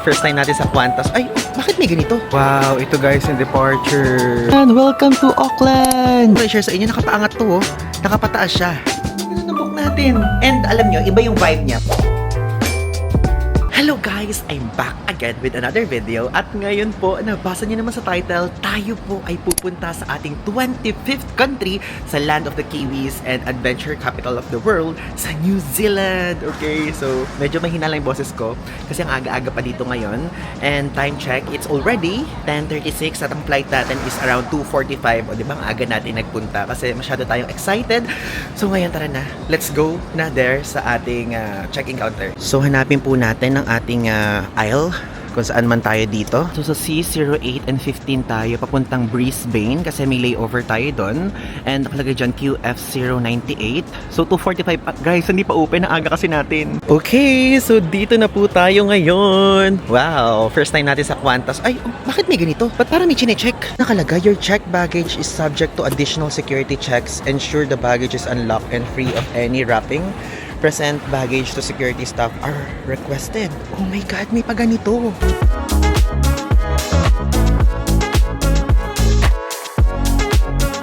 first time natin sa Qantas. Ay, bakit may ganito? Wow, ito guys yung departure. And welcome to Auckland! I-share sa inyo, nakapaangat to oh. Nakapataas siya. Ano na-book natin? And alam nyo, iba yung vibe niya. Hello guys! I'm back again with another video at ngayon po, nabasa niyo naman sa title, tayo po ay pupunta sa ating 25th country sa land of the Kiwis and adventure capital of the world, sa New Zealand! Okay, so medyo mahina lang yung boses ko kasi ang aga-aga pa dito ngayon and time check, it's already 10:36 at ang flight natin is around 2:45 o di ba ang aga natin nagpunta kasi masyado tayong excited. So ngayon tara na, let's go na there sa ating check-in counter. So hanapin po natin ang ating aisle kung saan man tayo dito. So sa C08 and 15 tayo papuntang Brisbane kasi may layover tayo doon and nakalagay dyan QF098. So 2:45 guys, hindi pa open, ang aga kasi natin. Okay, so dito na po tayo ngayon. Wow, first time natin sa Qantas. Ay, bakit may ganito? Ba't parang may chine-check? Nakalagay, your checked baggage is subject to additional security checks. Ensure the baggage is unlocked and free of any wrapping. Present baggage to security staff are requested. Oh my God, may pa ganito.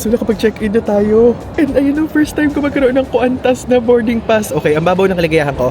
So nakapag-check-in na tayo. And ayun ang first time ko magkaroon ng Qantas na boarding pass. Okay, ang babaw ng kaligayahan ko.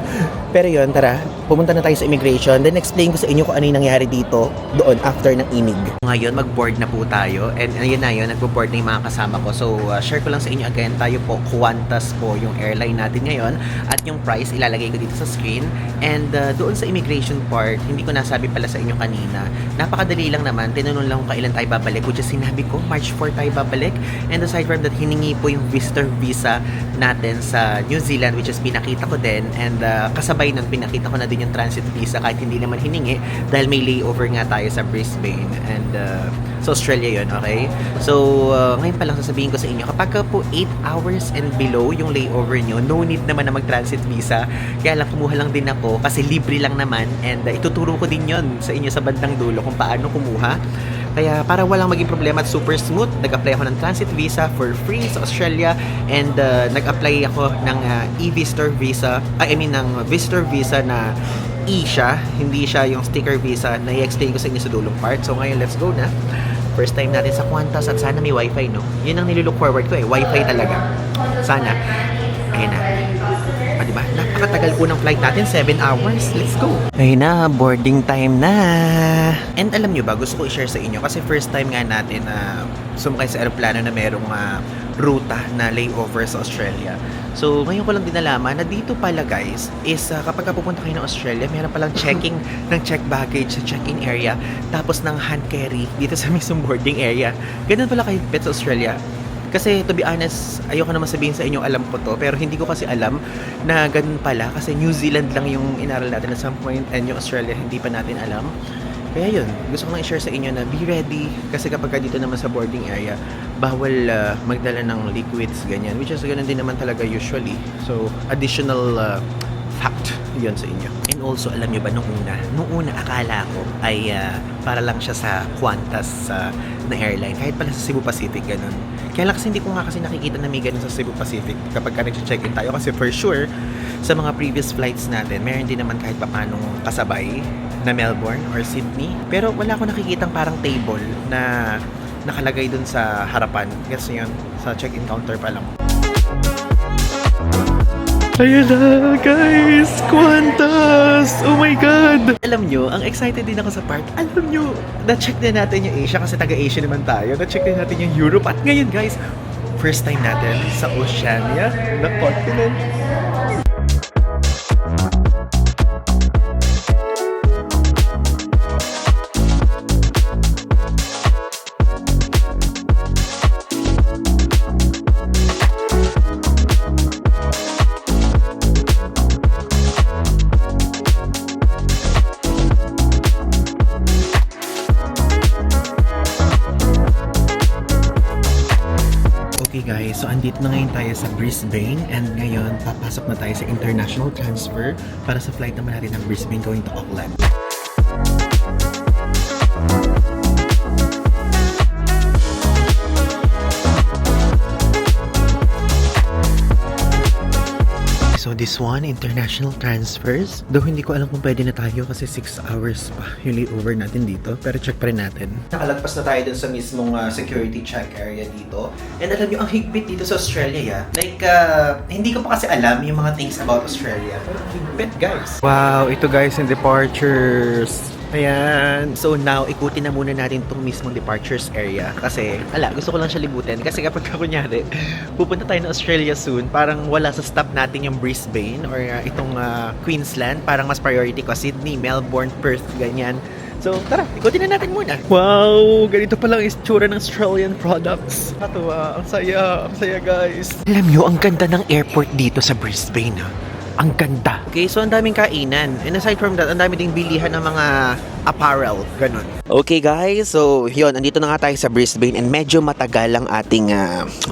Pero yun, tara, pumunta na tayo sa immigration. Then explain ko sa inyo kung ano yung nangyari dito doon after ng inig. Ngayon, mag-board na po tayo. And ayun na yun, nagbo-board na yung mga kasama ko. So, share ko lang sa inyo again. Tayo po, Qantas po yung airline natin ngayon. At yung price, ilalagay ko dito sa screen. And doon sa immigration part, hindi ko nasabi pala sa inyo kanina. Napakadali lang naman. Tinanong lang kung kailan tayo babalik. Which is sinabi ko, March 4 tayo babalik. And aside from that, hiningi po yung visitor visa natin sa New Zealand, which is pinakita ko din. And kasabay nun, pinakita ko na din yung transit visa kahit hindi naman hiningi dahil may layover nga tayo sa Brisbane. And sa Australia yun, okay? So, ngayon pa lang sasabihin ko sa inyo, kapag po 8 hours and below yung layover nyo, no need naman na mag-transit visa. Kaya lang, kumuha lang din ako kasi libre lang naman. And ituturo ko din yun sa inyo sa bandang dulo kung paano kumuha. Kaya para walang maging problema at super smooth, nag-apply ako ng transit visa for free sa Australia and nag-apply ako ng e-visitor visa, ng visitor visa na siya, hindi siya yung sticker visa na i-explain ko sa inyo sa dulong part. So ngayon, let's go na. First time natin sa Qantas at sana may wifi, no? Yun ang nilook forward ko wifi talaga. Sana. Ayun na. Diba? Napakatagal po ng flight natin, 7 hours. Let's go! Ayun na, boarding time na! And alam nyo ba, gusto ko i-share sa inyo kasi first time nga natin na sumakay sa aeroplano na merong ruta na layover sa Australia. So, ngayon ko lang din nalaman na dito pala guys, is kapag pupunta kayo ng Australia, meron palang checking ng check baggage sa check-in area, tapos ng hand carry dito sa mismong boarding area. Ganun pala kayo sa Australia. Kasi to be honest, ayoko naman sabihin sa inyo alam ko to, pero hindi ko kasi alam na ganun pala kasi New Zealand lang yung inaral natin at some point and yung Australia hindi pa natin alam. Kaya yun, gusto ko lang i-share sa inyo na be ready kasi kapag dito naman sa boarding area, bawal magdala ng liquids, ganyan, which is ganun din naman talaga usually. So, additional fact yun sa inyo. And also, alam nyo ba, nung una akala ko ay para lang siya sa Qantas na airline, kahit pala sa Cebu Pacific, ganun. Kaya lang kasi hindi ko nga kasi nakikita na may ganun sa Cebu Pacific kapag ka nag-check-in tayo kasi for sure, sa mga previous flights natin, meron din naman kahit papanong kasabay na Melbourne or Sydney. Pero wala ko nakikitang parang table na nakalagay dun sa harapan. Kasi yun, sa check-in counter pa lang. Ayan na, guys! Qantas! Oh my God! Alam nyo, ang excited din ako sa part. Alam nyo, na-check na natin yung Asia kasi taga-Asia naman tayo. Na-check na natin yung Europe. At ngayon, guys, first time natin sa Oceania na continent. Okay guys, so andito na ngayon tayo sa Brisbane and ngayon papasok na tayo sa international transfer para sa flight naman natin ng Brisbane going to Auckland. So this one, international transfers. Though hindi ko alam kung pwede na tayo kasi 6 hours pa yung layover natin dito. Pero check pa rin natin. Nakalagpas na tayo dun sa mismong security check area dito. And alam nyo, ang higpit dito sa Australia. Like, hindi ko pa kasi alam yung mga things about Australia. Pero higpit, guys. Wow, ito guys, yung departures. Ayan. So now, ikutin na muna natin itong mismong departures area. Kasi, gusto ko lang siya libutin. Kasi kapag kunyari, pupunta tayo ng Australia soon, parang wala sa stop natin yung Brisbane or itong Queensland. Parang mas priority ko. Sydney, Melbourne, Perth, ganyan. So, tara, ikutin na natin muna. Wow! Ganito palang itsura ng Australian products. Katuwa, ang saya guys. Alam nyo, ang ganda ng airport dito sa Brisbane, ha? Ang ganda. Okay, so ang daming kainan. And aside from that, ang dami ding bilihan ng mga apparel. Ganun. Okay guys, so yun, andito na nga tayo sa Brisbane and medyo matagal ang ating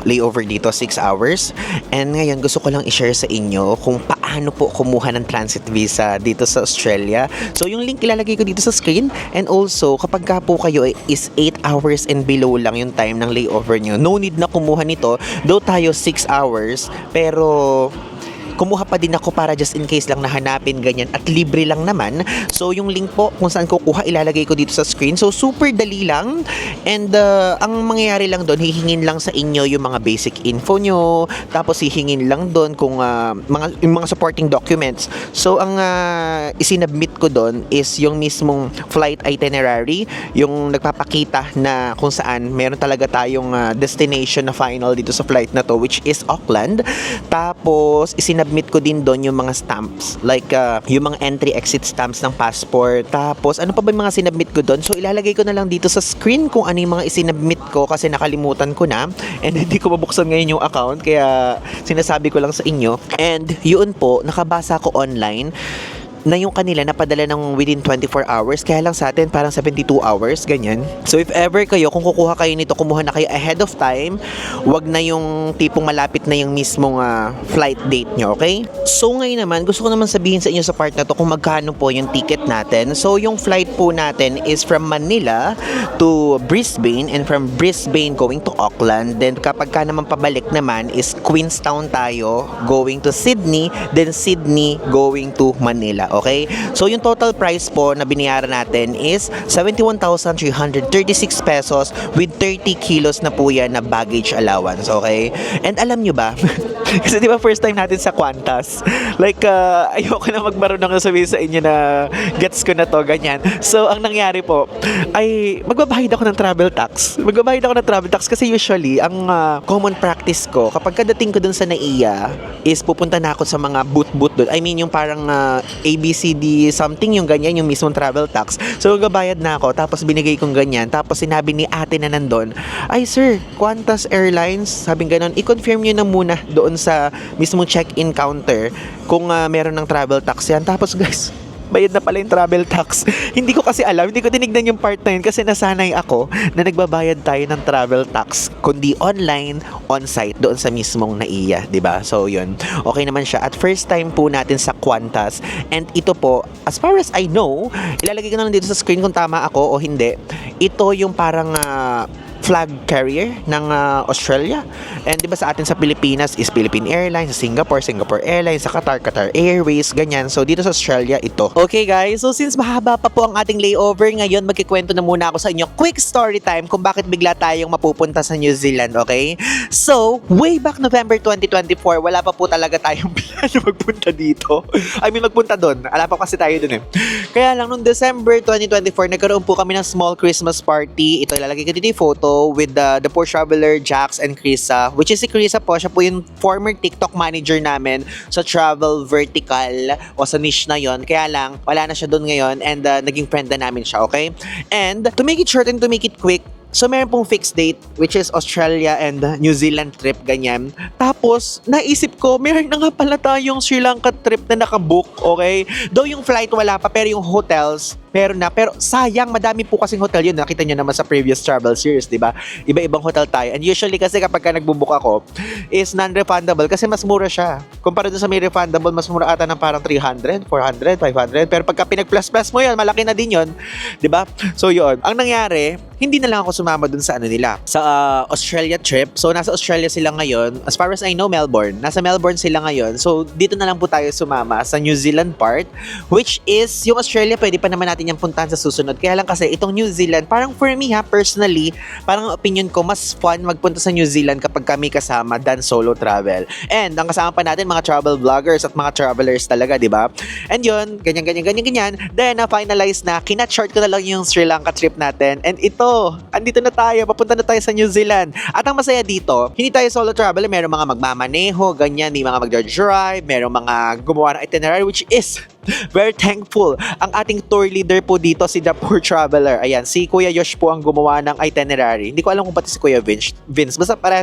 layover dito, 6 hours. And ngayon, gusto ko lang i-share sa inyo kung paano po kumuha ng transit visa dito sa Australia. So yung link ilalagay ko dito sa screen. And also, kapag ka po kayo is 8 hours and below lang yung time ng layover nyo, no need na kumuha nito. Though tayo 6 hours, pero kumuha pa din ako para just in case lang nahanapin ganyan at libre lang naman. So yung link po kung saan kukuha ilalagay ko dito sa screen. So super dali lang and ang mangyayari lang doon, hihingin lang sa inyo yung mga basic info nyo, tapos hihingin lang doon kung yung mga supporting documents. So ang isinabmit ko doon is yung mismong flight itinerary, yung nagpapakita na kung saan meron talaga tayong destination na final dito sa flight na to, which is Auckland. Tapos isinabmit ko din doon yung mga stamps, like yung mga entry-exit stamps ng passport. Tapos ano pa ba yung mga sinabmit ko doon? So ilalagay ko na lang dito sa screen kung ano yung mga isinabmit ko kasi nakalimutan ko na and hindi ko mabuksan ngayon yung account kaya sinasabi ko lang sa inyo. And yun po, nakabasa ko online na yung kanila napadala ng within 24 hours, kaya lang sa atin parang 72 hours, ganyan. So if ever kayo, kung kukuha kayo nito, kumuha na kayo ahead of time, wag na yung tipong malapit na yung mismong flight date nyo, okay? So ngayon naman, gusto ko naman sabihin sa inyo sa part na to kung magkano po yung ticket natin. So yung flight po natin is from Manila to Brisbane and from Brisbane going to Auckland. Then kapag ka naman pabalik naman is Queenstown tayo going to Sydney, then Sydney going to Manila. Okay? So, yung total price po na binayaran natin is 71,336 pesos with 30 kilos na po yan na baggage allowance. Okay? And alam nyo ba, kasi di ba first time natin sa Qantas, like, ayoko na magmarunong na sabihin sa inyo na gets ko na to, ganyan. So, ang nangyari po, ay magbabayad ako ng travel tax. Magbabayad ako ng travel tax kasi usually, ang common practice ko, kapag kadating ko dun sa NAIA, is pupunta na ako sa mga booth dun. I mean, yung parang ABCD something, yung ganyan, yung mismong travel tax. So, magbabayad na ako, tapos binigay kong ganyan. Tapos sinabi ni ate na nandun, ay sir, Qantas Airlines, sabing ganon, i-confirm nyo na muna doon sa mismong check-in counter kung meron ng travel tax yan. Tapos guys, bayad na pala yung travel tax. Hindi ko kasi alam, hindi ko tinignan yung part na yun kasi nasanay ako na nagbabayad tayo ng travel tax kundi online, on-site doon sa mismong NAIA, di ba? So yun, okay naman siya. At first time po natin sa Qantas, and ito po, as far as I know, ilalagay ko na lang dito sa screen kung tama ako o hindi. Ito yung parang flag carrier ng Australia. And di ba sa atin sa Pilipinas is Philippine Airlines, sa Singapore Airlines, sa Qatar Airways, ganyan. So dito sa Australia ito. Okay guys, so since mahaba pa po ang ating layover, ngayon magkikwento na muna ako sa inyo. Quick story time kung bakit bigla tayong mapupunta sa New Zealand, okay? So, way back November 2024, wala pa po talaga tayong plan na magpunta dito. I mean, magpunta doon. Ala pa kasi tayo doon eh. Kaya lang, noong December 2024, nagkaroon po kami ng small Christmas party. Ito, ilalagay ko dito yung photo with the poor traveler, Jax and Krisa, which is si Krisa po, siya po yung former TikTok manager namin sa Travel Vertical o sa niche na yon. Kaya lang, wala na siya doon ngayon and naging friend na namin siya, okay? And to make it short and to make it quick, so meron pong fixed date which is Australia and New Zealand trip, ganyan. Tapos, naisip ko, meron na nga pala tayong Sri Lanka trip na nakabook, okay? Though yung flight wala pa, pero yung hotels, meron na. Pero sayang, madami po kasing hotel yun. Nakita nyo naman sa previous travel series, di ba? Iba-ibang hotel tayo. And usually kasi kapag ka nagbubook ako, is non-refundable kasi mas mura siya. Kumpara dun sa may refundable, mas mura ata ng parang 300, 400, 500. Pero pagka pinag-plus-plus mo yun, malaki na din yun. Di ba? So yun. Ang nangyari, hindi na lang ako sumama dun sa ano nila. Sa Australia trip. So nasa Australia sila ngayon. As far as I know, Melbourne. Nasa Melbourne sila ngayon. So dito na lang po tayo sumama sa New Zealand part. Which is, yung Australia, pwede pa naman natin yung puntahan sa susunod. Kaya lang kasi, itong New Zealand, parang for me ha, personally, parang opinion ko, mas fun magpunta sa New Zealand kapag kami kasama than solo travel. And ang kasama pa natin, mga travel vloggers at mga travelers talaga, di ba? And yun, ganyan. Then, na-finalize na, kinat-short ko na lang yung Sri Lanka trip natin. And ito, andito na tayo, papunta na tayo sa New Zealand. At ang masaya dito, hindi tayo solo traveler, merong mga magmamaneho, ganyan, may mga mag-drive, merong mga gumawa ng itinerary, which is very thankful. Ang ating tour leader po dito, si The Poor Traveler. Ayan, si Kuya Yosh po ang gumawa ng itinerary. Hindi ko alam kung pati si Kuya Vince. Basta pareha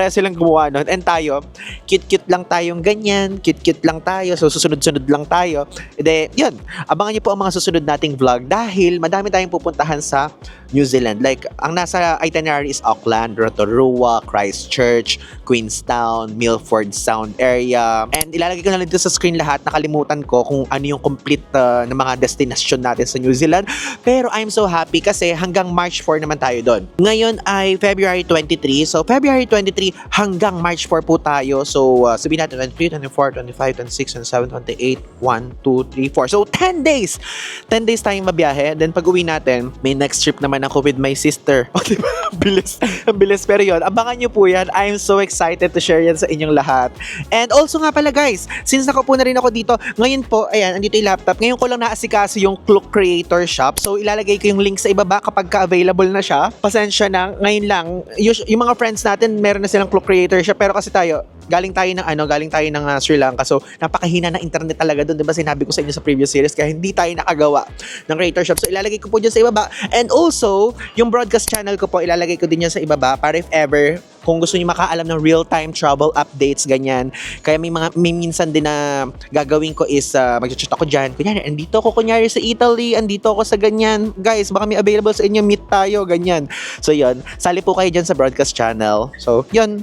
silang gumawa nun. And tayo, cute-cute lang tayong ganyan. Cute-cute lang tayo. So, susunod-sunod lang tayo. E de, yun. Abangan niyo po ang mga susunod nating vlog dahil madami tayong pupuntahan sa New Zealand. Like, ang nasa itinerary is Auckland, Rotorua, Christchurch, Queenstown, Milford Sound area. And ilalagay ko na lang dito sa screen lahat. Nakalimutan ko kung ano yung complete na mga destination natin sa New Zealand. Pero I'm so happy kasi hanggang March 4 naman tayo doon. Ngayon ay February 23. So, February 23 hanggang March 4 po tayo. So, sabihin natin 23, 24, 25, 26, 27, 28, 1, 2, 3, 4. So, 10 days! 10 days tayong mabiyahe. Then, pag uwi natin, may next trip naman ako with my sister. O, diba? Ang bilis. Pero yun, abangan nyo po yan. I'm so excited to share yan sa inyong lahat. And also nga pala guys, since nakapo na rin ako dito, ngayon po, ayan, andito yung laptop. Ngayon ko lang naasikaso yung Klook Creator Shop. So, ilalagay ko yung link sa ibaba kapag ka-available na siya. Pasensya na, ngayon lang. Yung mga friends natin, meron na silang Klook Creator Shop. Pero kasi tayo, galing tayo ng Sri Lanka. So, napakahina ng internet talaga doon. Diba sinabi ko sa inyo sa previous series kaya hindi tayo nakagawa ng Creator Shop. So, ilalagay ko po dyan sa ibaba. And also, yung broadcast channel ko po, ilalagay ko din yan sa ibaba para if ever, kung gusto niyo makaalam ng real-time travel updates, ganyan. Kaya may minsan din na gagawin ko is mag-chat ako dyan. Kunyari, andito ako sa Italy, andito ako sa ganyan. Guys, baka may available sa inyo, meet tayo, ganyan. So, yun. Sali po kayo dyan sa broadcast channel. So, yun.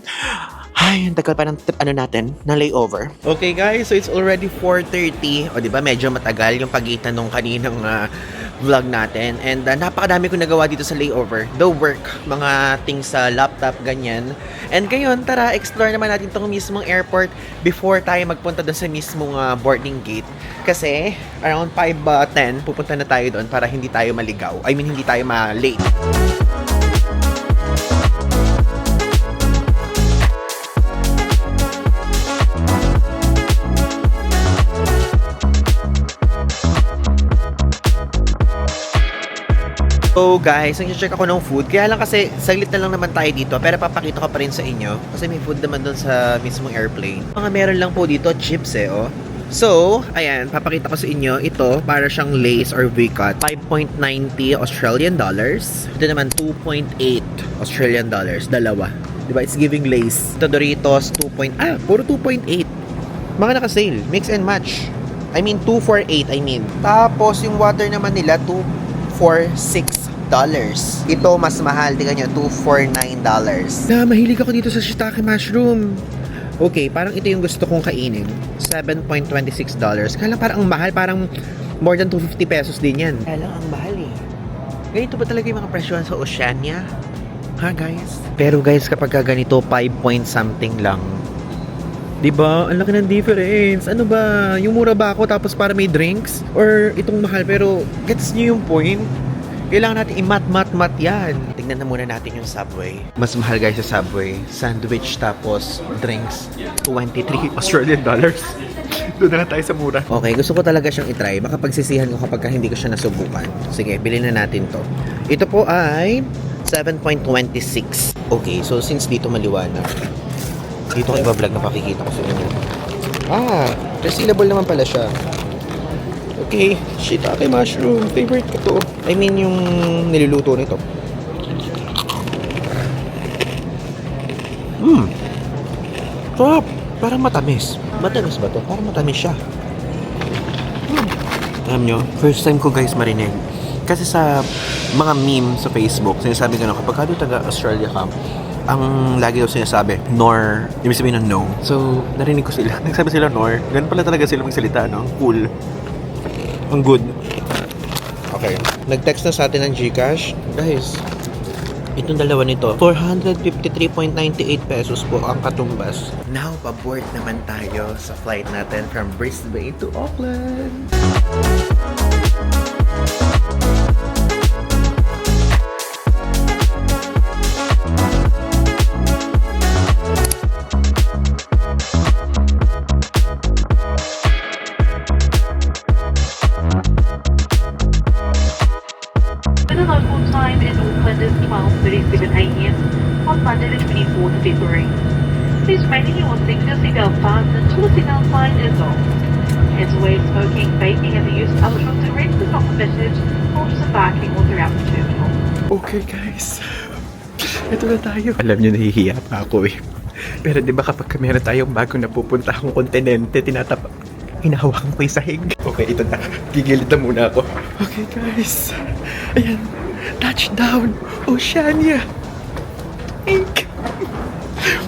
Ay, ang tagal pa ng natin, na layover. Okay guys, so it's already 4:30. O diba, medyo matagal yung pagitan nung kaninang vlog natin. And napakadami ko nagawa dito sa layover. The work, mga things sa laptop, ganyan. And ngayon, tara, explore naman natin itong mismong airport before tayo magpunta doon sa mismong boarding gate. Kasi, around 5:10, pupunta na tayo doon para hindi tayo maligaw. I mean, hindi tayo ma-late. So guys, nag-check ako ng food. Kaya lang kasi, saglit na lang naman tayo dito. Pero papakita ko pa rin sa inyo. Kasi may food naman doon sa mismong airplane. Mga meron lang po dito, chips oh. So, ayan, papakita ko sa inyo. Ito, para siyang Lay's or V-Cut. 5.90 Australian dollars. Ito naman, 2.8 Australian dollars. Dalawa. Diba? It's giving Lay's. Ito Doritos, puro 2.8. Mga naka-sale. Mix and match. I mean, 248, Tapos, yung water naman nila, $246. Ito mas mahal, tingnan nyo, $249. Mahilig ako dito sa shiitake mushroom. Okay, parang ito yung gusto kong kainin. $7.26. Kaya lang parang ang mahal, parang more than 250 pesos din yan. Kaya lang ang mahal Ganito ba talaga yung mga presyo sa Oceania? Ha guys? Pero guys, kapag ganito, 5 point something lang. Diba? Ang laki ng difference. Ano ba? Yung mura ba ako tapos para may drinks? Or itong mahal pero gets nyo yung point? Kailangan natin i-mat yan. Tingnan na muna natin yung Subway. Mas mahal guys sa Subway. Sandwich tapos drinks. 23 Australian dollars. Doon na lang tayo sa mura. Okay, gusto ko talaga siyang itry. Baka pagsisihan ko kapag hindi ko siya nasubukan. Sige, bilhin na natin to. Ito po ay 7.26. Okay, so since dito maliwanag, dito ko iba-vlog na pakikita ko sa inyo. Resealable naman pala siya. Okay, shiitake mushroom. Favorite ko to. I mean, yung niluluto nito. Sarap. Parang matamis. Matamis ba to? Parang matamis siya. Alam nyo, first time ko guys marinig. Kasi sa mga meme sa Facebook, sinasabi ko na kapag taga Australia ka, ang lagi daw sinasabi, nor, ibig sabihin ng no. So, narinig ko sila. Nagsabi sila nor. Ganun pala talaga sila magsalita, no? Cool. Ang good. Okay. Nag-text na sa atin ng GCash. Guys, itong dalawa nito, 453.98 pesos po ang katumbas. Now, paboard naman tayo sa flight natin from Brisbane to Auckland. The local time in Auckland is 12:37 a.m. on Monday the 24th of February. Please remain in your seat seatbelt fastened until the seatbelt sign is off. As always, smoking, vaping and the use of electronic cigarettes is not permitted or disembarking or throughout the terminal. Okay guys, ito na tayo. Alam nyo, nahihiya pa ako eh. Pero di ba kapag meron tayong bagong napupunta akong kontinente, hinahawakan ko yung sahig. Okay, ito na. Gigilid na muna ako. Okay guys, ayan. Touchdown, Oceania. Ink.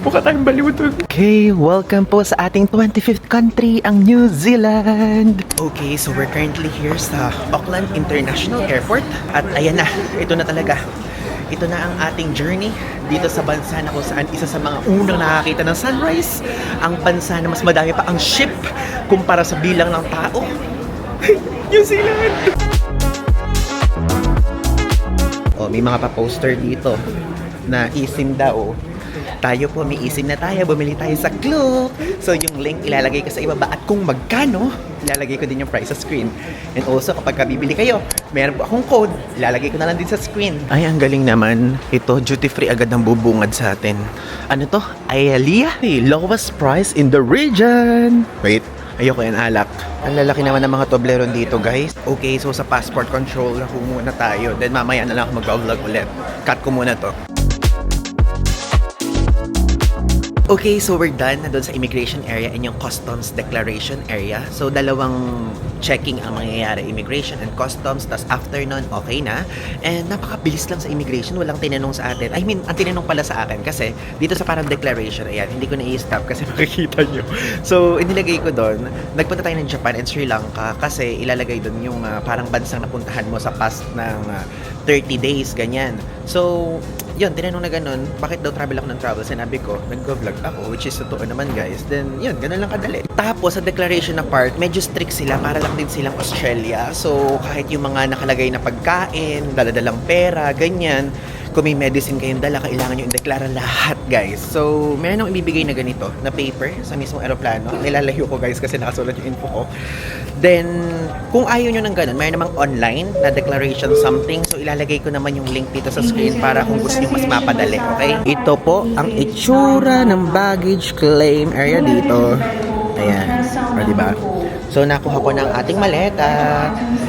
Mukha tayong baliw doon. Okay, welcome po sa ating 25th country, ang New Zealand. Okay, so we're currently here sa Auckland International Airport. At ayan na, ito na talaga. Ito na ang ating journey dito sa bansa na kung saan isa sa mga unang nakakita ng sunrise. Ang bansa na mas madami pa ang ship kumpara sa bilang ng tao. New Zealand! Oh, may mga pa-poster dito na isim daw. Tayo po, may isim na tayo. Bumili tayo sa Klook. So, yung link ilalagay ko sa ibaba. At kung magkano, ilalagay ko din yung price sa screen. And also, kapag bibili kayo, meron po akong code. Ilalagay ko na lang din sa screen. Ay, ang galing naman. Ito, duty-free agad ang bubungad sa atin. Ano to? Aialia? Hey, lowest price in the region. Wait. Ayoko yan, alak. Ang lalaki naman ng mga Toblerone dito, guys. Okay, so sa passport control na muna tayo. Then mamaya na lang ako mag-vlog ulit. Cut ko muna to. Okay, so we're done na doon sa immigration area and yung customs declaration area. So, dalawang checking ang mangyayari, immigration and customs. Tapos after nun, okay na. And napakabilis lang sa immigration. Walang tinanong sa atin. I mean, ang tinanong pala sa akin kasi dito sa parang declaration, ayan, hindi ko na i-stop kasi makikita nyo. So, inilagay ko doon. Nagpunta tayo ng Japan and Sri Lanka kasi ilalagay doon yung parang bansang napuntahan mo sa past ng 30 days, ganyan. So, yun, tinanong na ganun, bakit daw travel ako ng travel? Sinabi ko, nag-vlog ako, which is totoo naman guys. Then, yun, ganun lang kadali. Tapos, sa declaration na part, medyo strict sila, para lang din silang Australia. So, kahit yung mga nakalagay na pagkain, daladalang pera, ganyan, kung may medicine kayong dala, kailangan nyo i-deklara lahat, guys. So, meron akong ibibigay na ganito, na paper sa mismong aeroplano. Nilalayo ko, guys, kasi nakasulat yung info ko. Then, kung ayaw nyo ng ganun, mayroon namang online na declaration something. So, ilalagay ko naman yung link dito sa screen para kung gusto nyo mas mapadali, okay? Ito po ang itsura ng baggage claim area dito. Ayan. O, diba? So, nakuha ko ng ating maleta.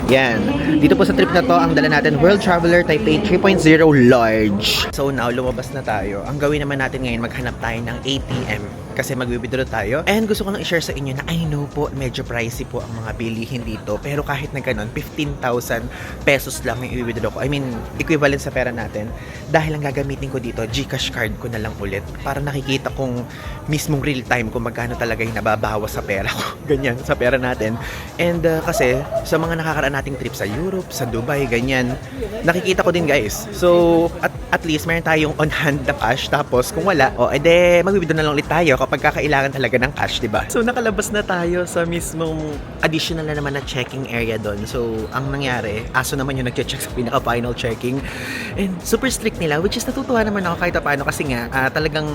Yan. Dito po sa trip na to, ang dala natin, World Traveler Taipei 3.0 Large. So, now, lumabas na tayo. Ang gawin naman natin ngayon, maghanap tayo ng ATM. Kasi mag-withdraw tayo. And gusto ko lang i-share sa inyo na I know po, medyo pricey po ang mga bilihin dito. Pero kahit na ganun, 15,000 pesos lang yung i-withdraw ko. I mean, equivalent sa pera natin. Dahil ang gagamitin ko dito, GCash card ko na lang ulit. Para nakikita kong mismong real time kung magkano talaga yung nababawas sa pera ko. Ganyan, sa pera natin. And kasi, sa mga nakakaraan nating trip sa Europe, sa Dubai, ganyan, nakikita ko din guys. So, at least meron tayong on hand na cash. Tapos, kung wala, ede, mag-withdraw na lang ulit tayo kapag kakailangan talaga ng cash, diba? So, nakalabas na tayo sa mismong additional na naman na checking area doon. So, ang nangyari, aso naman yung nag-check sa pinaka-final checking. And super strict nila, which is natutuwa naman ako kahit paano kasi nga, talagang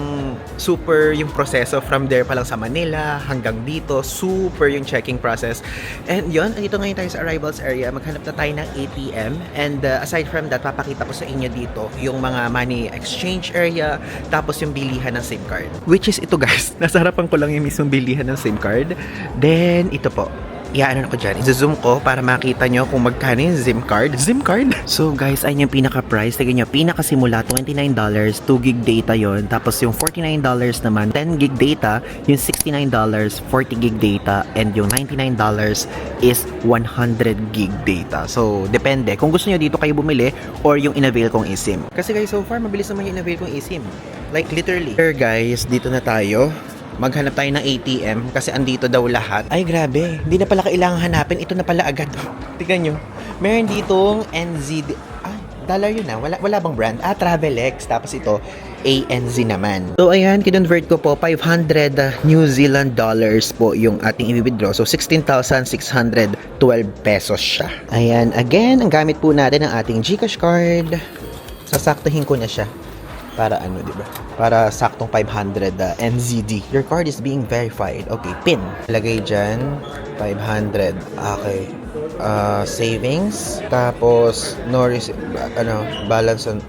super yung proseso from there pa lang sa Manila hanggang dito, super yung checking process. And yun, dito ngayon tayo sa arrivals area, maghanap na tayo ng ATM. And aside from that, papakita ko sa inyo dito yung mga money exchange area, tapos yung bilihan ng SIM card. Which is ito guys, nasa harapan ko lang yung mismong bilihan ng SIM card. Then, ito po. iaano ko dyan, i-zoom ko para makita nyo kung magkano yung SIM card. SIM card? So guys, ayun yung pinaka-price. Tignan nyo, pinakasimula, $29, 2 gig data yon. Tapos yung $49 naman, 10 gig data. Yung $69, 40 gig data. And yung $99 is 100 gig data. So, depende. Kung gusto nyo dito kayo bumili or yung in-avail kong eSIM. Kasi guys, so far, mabilis naman yung in-avail kong eSIM. Like, literally. Here guys, dito na tayo. Maghanap tayo ng ATM kasi andito daw lahat. Ay, grabe. Hindi na pala kailangan hanapin. Ito na pala agad. Tignan nyo. Meron ditong NZ. Ay, dollar yun na. Wala bang brand? Travelex. Tapos ito, ANZ naman. So, ayan. Kinonvert ko po. 500 New Zealand dollars po yung ating i-withdraw. So, 16,612 pesos siya. Ayan. Again, ang gamit po natin ang ating GCash card. Sasaktuhin ko na siya. Para ano, di ba? Para saktong 500 NZD. Your card is being verified. Okay, PIN. Lagay dyan, 500. Okay. Savings. Tapos, no receipt, balance on,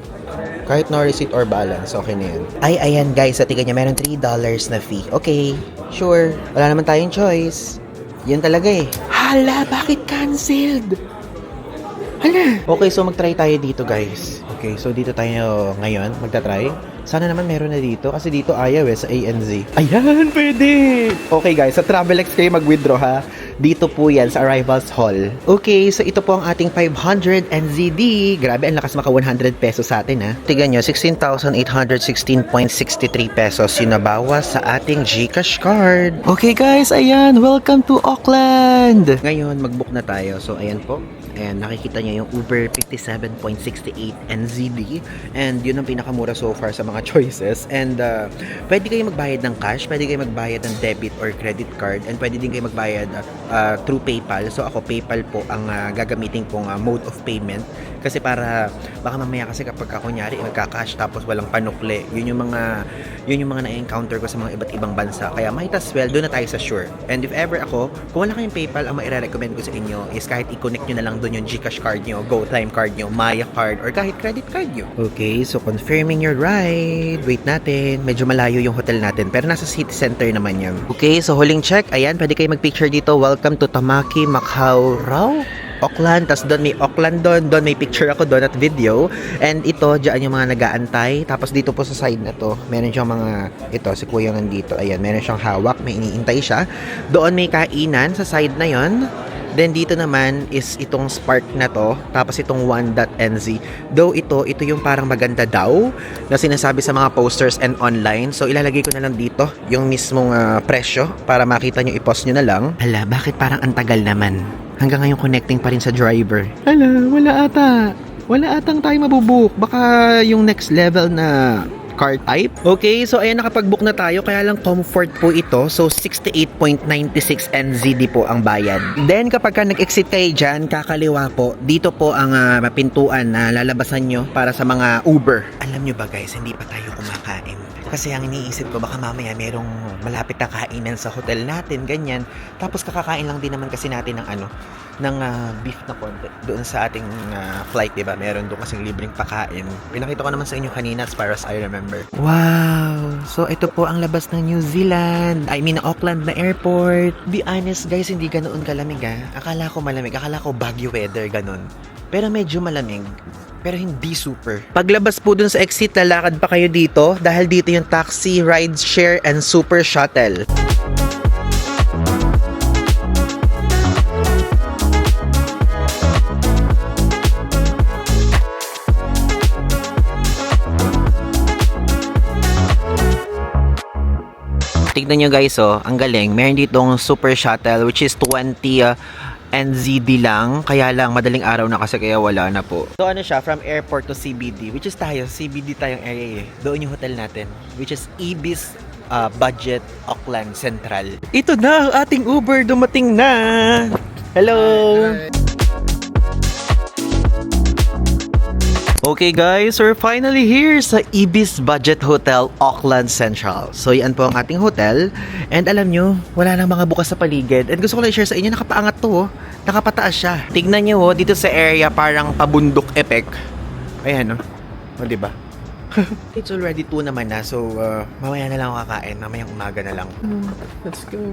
kahit no receipt or balance, okay na yan. Ay, ayan guys, sa tingnan nyo, meron $3 na fee. Okay, sure. Wala naman tayong choice. Yan talaga eh. Hala, bakit canceled? Hala. Okay, so mag-try tayo dito guys. Okay, so dito tayo ngayon, magta-try. Sana naman meron na dito kasi dito ayaw sa ANZ. Ayan, pwede! Okay guys, sa Travelex kayo mag-withdraw ha. Dito po yan sa Arrivals Hall. Okay, so ito po ang ating 500 NZD. Grabe, ang lakas maka 100 pesos sa atin ha. Tignan nyo, 16,816.63 pesos yung nabawas sa ating GCash card. Okay guys, ayan, welcome to Auckland! Ngayon, mag-book na tayo. So ayan po. And nakikita niyo yung Uber 57.68 NZD. And yun ang pinakamura so far sa mga choices. And pwede kayo magbayad ng cash, pwede kayo magbayad ng debit or credit card, and pwede din kayo magbayad through PayPal. So ako, PayPal po ang gagamitin kong mode of payment. Kasi para, baka mamaya kasi kapag kunyari nagka-cash tapos walang panukli, yun yung mga na-encounter ko sa mga iba't ibang bansa. Kaya might as well, doon na tayo sa Sure. And if ever ako, kung wala kayong PayPal, ang maire-recommend ko sa inyo is kahit i-connect nyo na lang doon yung GCash card nyo, GoTime card nyo, Maya card, or kahit credit card nyo. Okay, so confirming your ride. Wait natin. Medyo malayo yung hotel natin, pero nasa city center naman yan. Okay, so huling check. Ayan, pwede kayo mag-picture dito. Welcome to Tamaki, Macau, Auckland. Tapos doon may Auckland doon may picture ako doon at video. And ito, dyan yung mga nag-aantay. Tapos dito po sa side na to, meron siyang mga, ito, si Kuya nandito. Ayan, meron siyang hawak, may iniintay siya. Doon may kainan sa side na yon. Then dito naman is itong Spark na to, tapos itong One.NZ. Though ito yung parang maganda daw na sinasabi sa mga posters and online. So ilalagay ko na lang dito yung mismong presyo para makita nyo, i-post nyo na lang. Hala, bakit parang antagal naman? Hanggang ngayon connecting pa rin sa driver. Hala, wala atang tayo mabubook. Baka yung next level na card type. Okay, so ayan, nakapag-book na tayo, kaya lang comfort po ito. So 68.96 NZD po ang bayad. Then kapag ka nag-exit kayo dyan, kakaliwa po, dito po ang pintuan na lalabasan nyo para sa mga Uber. Alam nyo ba guys, hindi pa tayo kumakain. Kasi ang iniisip ko, baka mamaya merong malapit na kainan sa hotel natin, ganyan. Tapos kakakain lang din naman kasi natin ng beef na konti doon sa ating flight, diba? Meron doon kasing libreng pakain. Pinakita ko naman sa inyo kanina as far as I remember. Wow! So ito po ang labas ng New Zealand. I mean, Auckland na airport. Be honest guys, hindi ganoon kalamig Akala ko malamig. Akala ko Baguio weather, ganun. Pero medyo malamig. Pero hindi super. Paglabas po dun sa exit, lalakad pa kayo dito dahil dito yung taxi, ride share, and super shuttle. Tignan nyo guys, ang galing. Meron ditong super shuttle which is 20 NZD lang, kaya lang madaling araw na kasi kaya wala na po. So ano siya, from airport to CBD, which is CBD tayong area Doon yung hotel natin, which is Ibis Budget Auckland Central. Ito na ang ating Uber, dumating na! Hello! Okay guys, we're finally here sa Ibis Budget Hotel, Auckland Central. So yan po ang ating hotel. And alam nyo, wala nang mga bukas sa paligid. And gusto ko lang i-share sa inyo, nakapaangat to nakapataas siya. Tignan nyo dito sa area parang pabundok effect. Ayan o diba? It's already 2 naman na, so mamaya na lang ako kakain, mamayang umaga na lang. Let's go.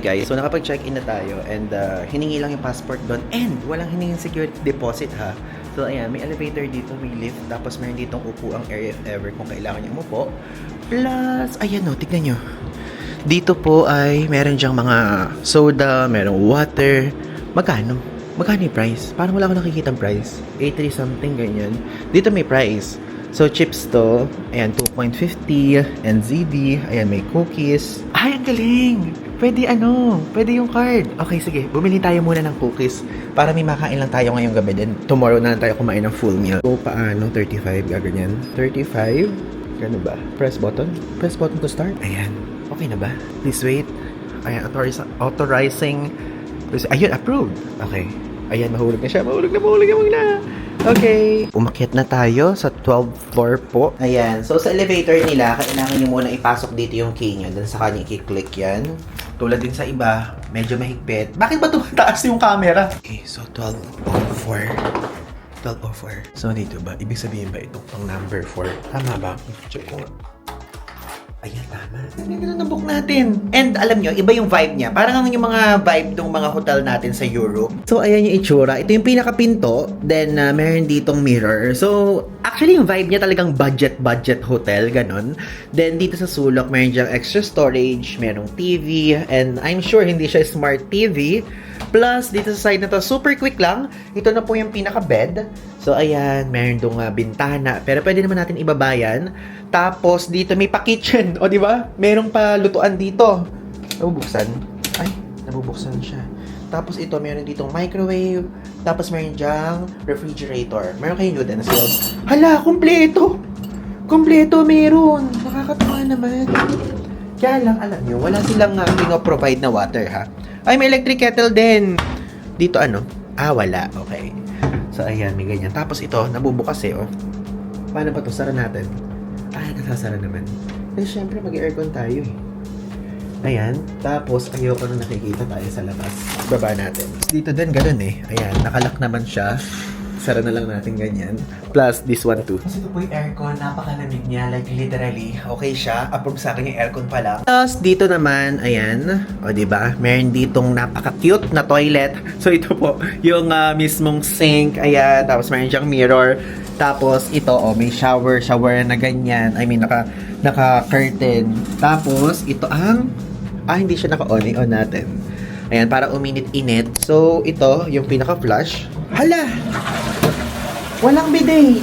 guys, so nakapag-check-in na tayo and hiningi lang yung passport doon and walang hiningin security deposit ha. So ayan, may elevator dito, may lift, tapos meron ditong upuang area if ever kung kailangan niyo umupo. Plus, ayan o, tignan nyo. Dito po ay meron dyang mga soda, merong water. Magkano? Magkano yung price? Parang wala akong nakikitang price. 83 something, ganyan. Dito may price. So, chips to. Ayan, 2.50. NZD. Ayan, may cookies. Ay, ang galing! Pwede pwede yung card. Okay, sige. Bumili tayo muna ng cookies para may makain lang tayo ngayong gabi. Then, tomorrow na lang tayo kumain ng full meal. So, paano? 35, gaganyan. 35? Gano ba? Press button? Press button to start? Ayan. Okay na ba? Please wait. Ayan, authorizing. Ayun, approved. Okay. Ayan, mahulog na siya. Mahulog na. Okay. Umakyat na tayo sa 12th floor po. Ayan. So, sa elevator nila, kailangan nyo muna ipasok dito yung key nyo. Then, saka nyo i-click yan. Tulad din sa iba, medyo mahigpit. Bakit ba tumataas yung camera? Okay, so 1204. 1204. So, dito ba? Ibig sabihin ba itong pang number 4? Tama ba? Check ko. Ayan, tama. Ang ganda na book natin. And alam nyo, iba yung vibe niya. Parang yung mga vibe ng mga hotel natin sa Europe. So, ayan yung itsura. Ito yung pinakapinto. Then, meron ditong mirror. So, actually, yung vibe niya talagang budget hotel. Ganon. Then, dito sa sulok, meron diyang extra storage. Merong TV. And I'm sure hindi siya smart TV. Plus, dito sa side na to, super quick lang. Ito na po yung pinaka-bed. So, ayan, meron dong bintana. Pero pwede naman natin ibabayan. Tapos, dito may pa-kitchen. O, di ba? Merong pa lutuan dito. Nabubuksan. Ay, nabubuksan siya. Tapos, ito, meron ditong microwave. Tapos, meron dyang refrigerator. Meron kayong utensils. Hala, kompleto! Kompleto, meron. Nakakatawa naman. Kaya lang, alam nyo, wala silang provide na water, ha? Ay, may electric kettle din. Dito, wala. Okay. So, ayan, may ganyan. Tapos, ito, nabubukas oh. Paano ba ito? Sara natin. Ay, nasasara naman. Kasi syempre, mag-aircon tayo Ayan. Tapos, ayoko na nakikita tayo sa labas. Baba natin. Dito din, ganun Ayan, nakalak naman siya. Sara na lang natin ganyan. Plus, this one too. Kasi ito po yung aircon. Napakalamig niya. Like, literally, okay siya. Approve sa akin yung aircon pa lang. Tapos, dito naman, ayan. O, diba? Meron ditong napaka-cute na toilet. So, ito po, yung mismong sink. Ayan. Tapos, meron siyang mirror. Tapos, ito, may shower na ganyan. I mean, naka-curtain. Tapos, ito ang... hindi siya naka-on. I-on natin. Ayan, para uminit-init. So, ito, yung pinaka-flush. Hala! Walang bidet!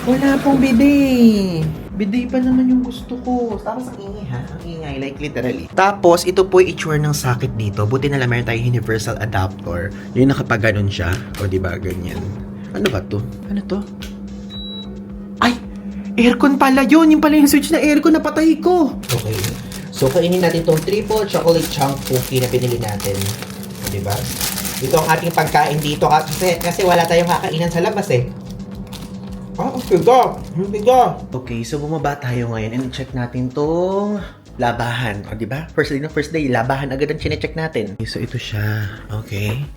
Wala pong bidet! Bidet pa naman yung gusto ko. Tapos ang ingay Ang ingay, like literally. Tapos, ito po yung itsure ng socket dito. Buti na lang meron tayong universal adapter. Yung nakapaganon siya. O, diba? Ganyan. Ano ba to? Ano to? Ay! Aircon pala yun! Yung pala yung switch na aircon, napatay ko! Okay. So, kainin natin itong triple chocolate chunk cookie na pinili natin. O, diba? Ito ang ating pagkain dito kasi wala tayong kakainan sa labas Okay, so bumaba tayo ngayon and check natin tong labahan. O, diba? First day, labahan agad ang chinecheck natin. Okay, so ito siya. Okay.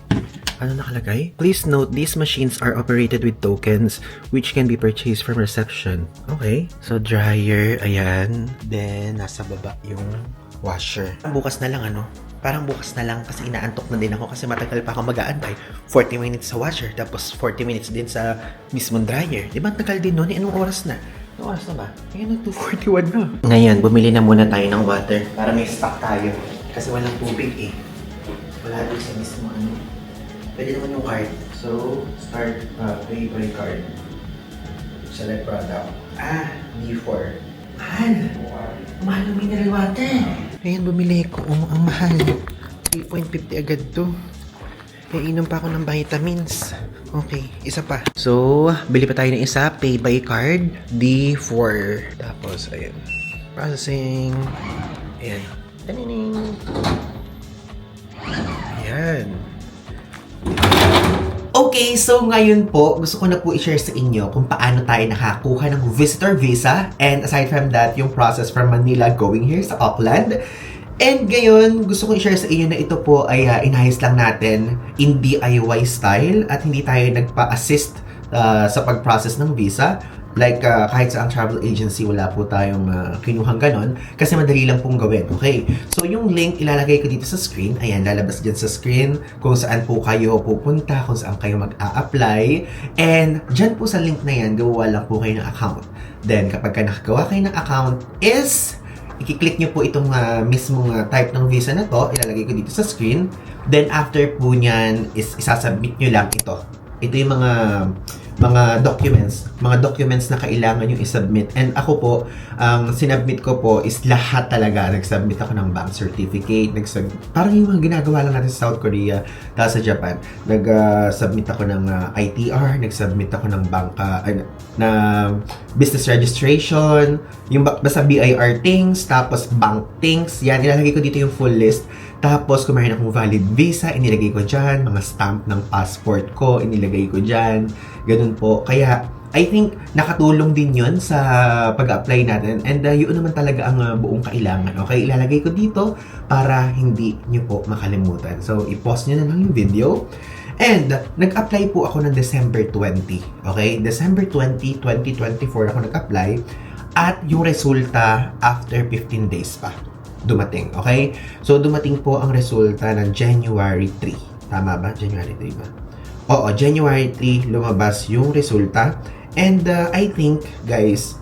Ano nakalagay? Please note, these machines are operated with tokens which can be purchased from reception. Okay. So, dryer, ayan. Then, nasa baba yung washer. Bukas na lang, Parang bukas na lang kasi inaantok na din ako kasi matagal pa ako mag-aantay. 40 minutes sa washer, tapos 40 minutes din sa mismong dryer. Diba, tagal din nun? Anong oras na? Anong oras na ba? Ngayon, 2:41 na. Ngayon, bumili na muna tayo ng water para may stock tayo. Kasi walang tubig Wala din sa mismo Pwede naman yung card. So, start pay by card. Select product. D4. Mahal ng mineral water. Ayan, bumili ko. Ang mahal. 3.50 agad to. Iinom pa ako ng vitamins. Okay, isa pa. So, bili pa tayo ng isa. Pay by card. D4. Tapos, ayan. Processing. Ayan. Tanining. Ayan. Okay, so ngayon po, gusto ko na po i-share sa inyo kung paano tayo nakakuha ng visitor visa. And aside from that, yung process from Manila going here sa Auckland. And ngayon, gusto ko i-share sa inyo na ito po ay inayos lang natin in DIY style at hindi tayo nagpa-assist sa pag-process ng visa. Like, kahit sa ang travel agency, wala po tayong kinuhang ganon kasi madali lang pong gawin, okay? So, yung link, ilalagay ko dito sa screen. Ayan, lalabas dyan sa screen kung saan po kayo pupunta, kung saan kayo mag-a-apply. And, dyan po sa link na yan, gawa lang po kayo ng account. Then, kapag nakagawa kayo ng account is, i-click nyo po itong mismong type ng visa na to. Ilalagay ko dito sa screen. Then, after po nyan, is isasubmit nyo lang ito. Ito yung mga documents na kailangan yung isubmit. And ako po, ang sinubmit ko po is lahat talaga. Nag-submit ako ng bank certificate, parang yung mga ginagawa lang natin sa South Korea, tapos sa Japan. Nag-submit ako ng ITR, nag-submit ako ng na business registration, yung basta BIR things, tapos bank things. Yan, ilalagay ko dito yung full list. Tapos, kung mayroon akong valid visa, inilagay ko dyan. Mga stamp ng passport ko, inilagay ko dyan. Ganun po. Kaya, I think, nakatulong din yon sa pag-apply natin. And yun naman talaga ang buong kailangan. Okay, ilalagay ko dito para hindi nyo po makalimutan. So, i-pause nyo na lang yung video. And, nag-apply po ako ng December 20. Okay? December 20, 2024 ako nag-apply. At yung resulta, after 15 days pa dumating, okay? So, dumating po ang resulta ng January 3. Tama ba? January 3 ba? Oo, January 3 lumabas yung resulta. And I think, guys,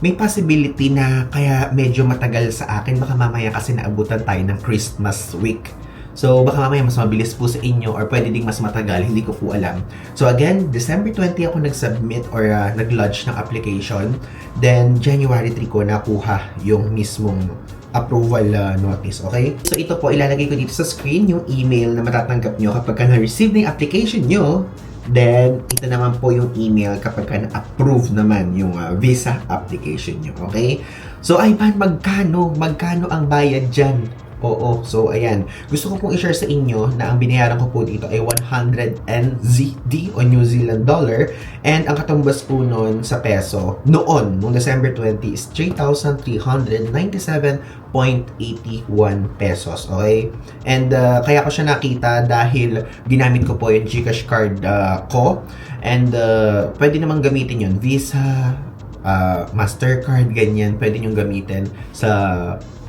may possibility na kaya medyo matagal sa akin. Baka mamaya kasi naabutan tayo ng Christmas week. So, baka mamaya mas mabilis po sa inyo or pwede ding mas matagal. Hindi ko po alam. So, again, December 20 ako nag-submit or nag-lodge ng application. Then, January 3 ko nakuha yung mismong approval notice, okay? So, ito po, ilalagay ko dito sa screen yung email na matatanggap nyo kapag na-receive na yung application nyo. Then, ito naman po yung email kapag na-approve naman yung visa application nyo, okay? So, Ivan, magkano ang bayad dyan? Oo, so ayan. Gusto ko pong i-share sa inyo na ang binayaran ko po dito ay 100 NZD o New Zealand dollar. And ang katumbas po noon sa peso, noong December 20 is 3,397.81 pesos. Okay? And kaya ko siya nakita dahil ginamit ko po yung GCash card ko. And pwede namang gamitin yun. Visa, Mastercard, ganyan. Pwede nyo gamitin sa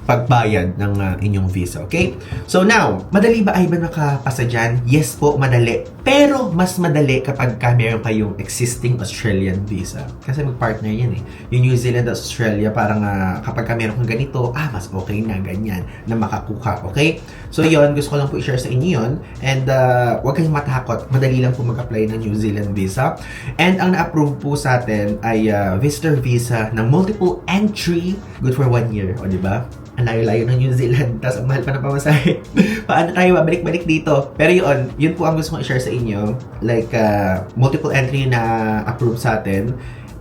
pagbayad ng inyong visa, okay? So now, madali ba ay ba nakapasa dyan? Yes po, madali. Pero mas madali kapag meron kayong existing Australian visa. Kasi mag-partner yan eh. Yung New Zealand at Australia, parang kapag meron kang ganito, mas okay na, ganyan, na makakuha, okay? So yon, gusto ko lang po i-share sa inyo yun. And huwag kayong matakot. Madali lang po mag-apply ng New Zealand visa. And ang na-approve po sa atin ay visitor visa ng multiple entry, good for 1 year, o diba? Ang layo-layo ng New Zealand, tapos ang mahal pa ng pamasahe. Paano tayo babalik-balik dito? Pero yun po ang gusto kong i-share sa inyo. Like, multiple entry na approve sa atin.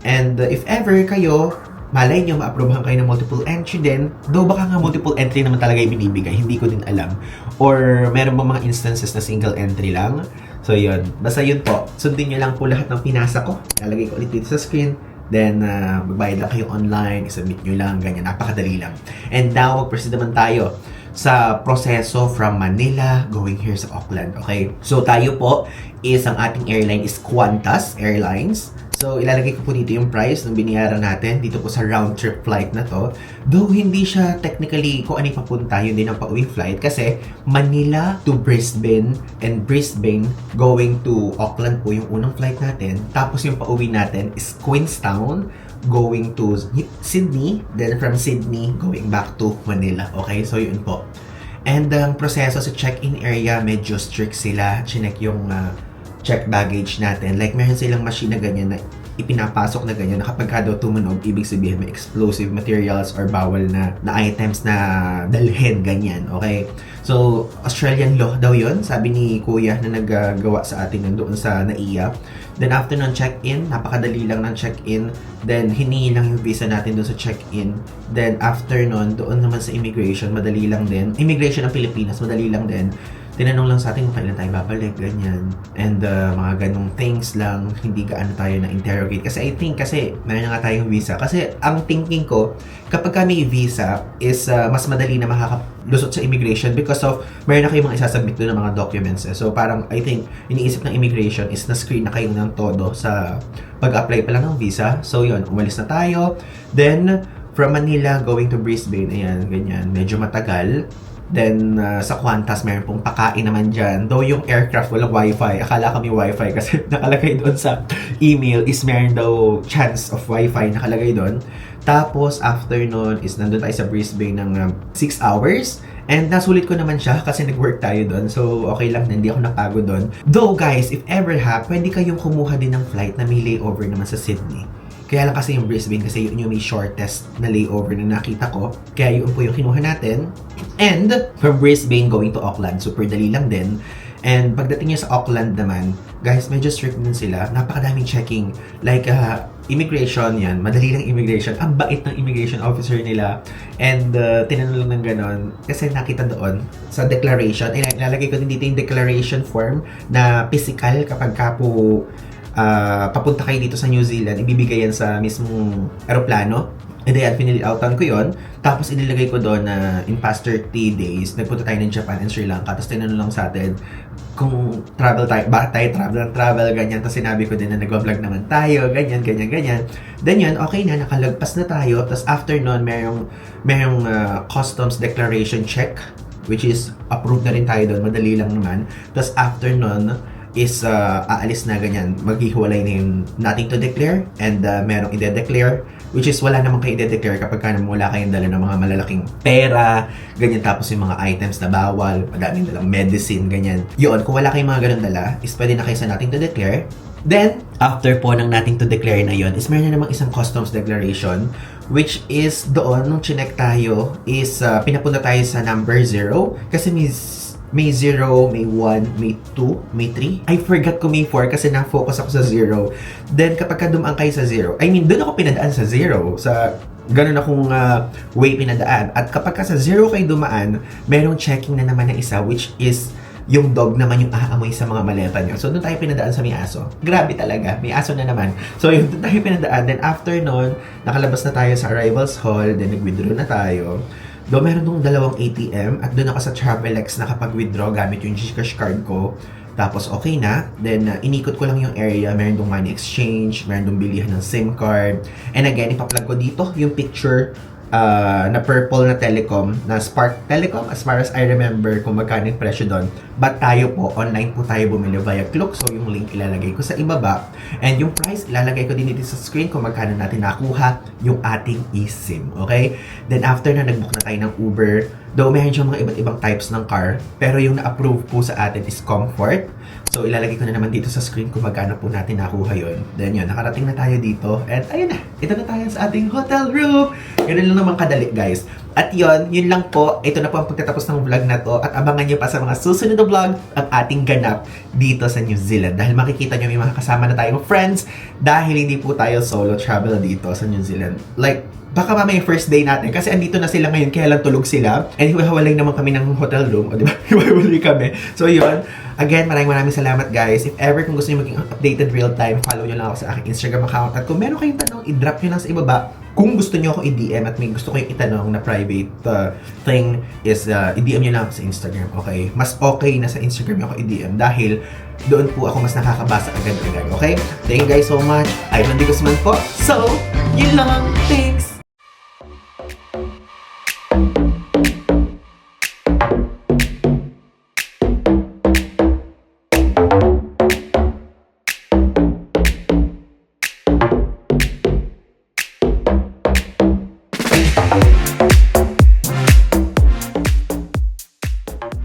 And if ever kayo, malay nyo, ma-approvehan kayo ng multiple entry din, though baka nga multiple entry naman talaga yung binibigay, hindi ko din alam. Or meron ba mga instances na single entry lang? So yun, basta yun po. Sundin nyo lang po lahat ng pinasa ko. Lalagay ko ulit dito sa screen. Then, magbayad lang kayo online, isubmit nyo lang, ganyan, napakadali lang. And now, mag-proceed naman tayo sa proseso from Manila going here sa Auckland, okay? So, tayo po is, ang ating airline is Qantas Airlines. So, ilalagay ko po dito yung price ng binayaran natin dito po sa round trip flight na to. Though, hindi siya technically kung ano yung papunta, yun din ang pauwing flight kasi Manila to Brisbane and Brisbane going to Auckland po yung unang flight natin. Tapos yung pauwi natin is Queenstown going to Sydney, then from Sydney going back to Manila. Okay, so yun po. And ang proseso sa check-in area, medyo strict sila. Chinek yung check baggage natin. Like, meron silang machine na ganyan na ipinapasok na ganyan na kapag ka daw tumunog, ibig sabihin may explosive materials or bawal na items na dalhin, ganyan. Okay? So, Australian law daw yun. Sabi ni Kuya na naggagawa sa atin doon sa NAIA. Then, after ng check-in, napakadali lang ng check-in. Then, hinihingi lang yung visa natin doon sa check-in. Then, after nun, doon naman sa immigration, madali lang din. Immigration ng Pilipinas, madali lang din. tinanong lang sa atin kung kailan tayo babalik, ganyan. And mga ganong things lang, hindi gaano tayo na-interrogate. Kasi I think, kasi meron na nga tayong visa. Kasi ang thinking ko, kapag kami visa, is mas madali na makakalusot sa immigration because of, meron na kayong mga isasubmit doon ng mga documents. So parang, I think, iniisip ng immigration is na-screen na kayo ng todo sa pag-apply pa lang ng visa. So yun, umalis na tayo. Then, from Manila going to Brisbane, ayan, ganyan, medyo matagal. Then, sa Qantas, meron pong pakain naman dyan. Though yung aircraft walang wifi, akala kami wifi kasi nakalagay doon sa email is meron daw chance of wifi nakalagay doon. Tapos, after nun is nandun tayo sa Brisbane ng 6 hours. And nasulit ko naman siya kasi nag-work tayo doon. So, okay lang, hindi ako napagod doon. Though, guys, if ever pwede kayong kumuha din ng flight na may layover naman sa Sydney. Kaya lang kasi yung Brisbane, kasi yun yung may shortest na layover na nakita ko. Kaya yun po yung kinuha natin. And from Brisbane going to Auckland, super dali lang din. And pagdating nyo sa Auckland naman, guys, medyo strict din sila. Napakadaming checking. Like, immigration yan. Madali lang immigration. Ang bait ng immigration officer nila. And tinanong lang ng ganon. Kasi nakita doon sa declaration. Ilalagay ko din dito yung declaration form na physical kapag ka po papunta kayo dito sa New Zealand, ibibigay yan sa mismong aeroplano. And then, pinili-outan ko yon. Tapos, inilagay ko doon na in past 30 days, nagpunta tayo ng Japan and Sri Lanka. Tapos, tinanong lang sa atin kung travel tayo, bakit tayo travel, ganyan. Tapos, sinabi ko din na nag-vlog naman tayo, ganyan. Then yun, okay na, nakalagpas na tayo. Tapos, after nun, merong customs declaration check, which is approved na rin tayo doon. Madali lang naman. Tapos, after nun, is aalis na ganyan. Maghihiwalay na yung nothing to declare and merong ide-declare, which is wala namang kayo ide-declare kapag wala kayong dala ng mga malalaking pera, ganyan. Tapos yung mga items na bawal, madaming dalang medicine, ganyan. Yun, kung wala kayong mga ganun dala, is pwede na kayo sa nothing to declare. Then, after po ng nothing to declare na yun, is meron na namang isang customs declaration, which is doon, nung chinek tayo, is pinapunta tayo sa number 0, kasi may 0, may 1, may 2, may 3. I forgot ko may 4 kasi na-focus ako sa 0. Then, kapag ka dumaan kayo sa 0, I mean, doon ako pinadaan sa 0. Sa ganun akong way pinadaan. At kapag ka sa 0 kayo dumaan, merong checking na naman ng isa, which is yung dog naman yung aamoy sa mga maleta nyo. So, doon tayo pinadaan sa may aso. Grabe talaga. May aso na naman. So, yun, doon tayo pinadaan. Then, after nun, nakalabas na tayo sa arrivals hall. Then, nag-withdraw na tayo. Doon meron nung 2 ATM at doon ako sa Travelex nakapag-withdraw gamit yung Gcash card ko. Tapos okay na. Then inikot ko lang yung area. Meron dong money exchange, meron dong bilihan ng SIM card. And again, ipa-plug ko dito yung picture na purple na telecom, na Spark Telecom, as far as I remember kung magkano yung presyo doon. But tayo po, online po tayo bumili via Klook. So yung link ilalagay ko sa ibaba. And yung price, ilalagay ko din dito sa screen kung magkano natin nakuha yung ating eSIM. Okay? Then after na, nag-book na tayo ng Uber. Though meron siyang mga iba't ibang types ng car. Pero yung na-approve po sa atin is Comfort. So ilalagay ko na naman dito sa screen kung magkano po natin nakuha yun. Then yun, nakarating na tayo dito. And ayun na, ito na tayo sa ating hotel room. Ganun lang naman kadali, guys. At yun lang po. Ito na po ang pagtatapos ng vlog na to. At abangan nyo pa sa mga susunod na vlog ang ating ganap dito sa New Zealand. Dahil makikita nyo may mga kasama na tayong friends. Dahil hindi po tayo solo travel dito sa New Zealand. Like, baka mamaya yung first day natin. Kasi andito na sila ngayon, kaya lang tulog sila. And hiwalay naman kami ng hotel room. O diba? Hiwalay kami. So yun. Again, maraming salamat, guys. If ever kung gusto nyo maging updated real time, follow nyo lang ako sa aking Instagram account. At kung meron kayong tanong, i-drop nyo lang sa ibaba. Kung gusto nyo ako i-DM at may gusto kayong itanong na private thing is i-DM nyo lang ako sa Instagram, okay? Mas okay na sa Instagram ako i-DM dahil doon po ako mas nakakabasa agad-agad, okay? Thank you guys so much. I'm Andy Guzman po. So, yun lang. Thanks!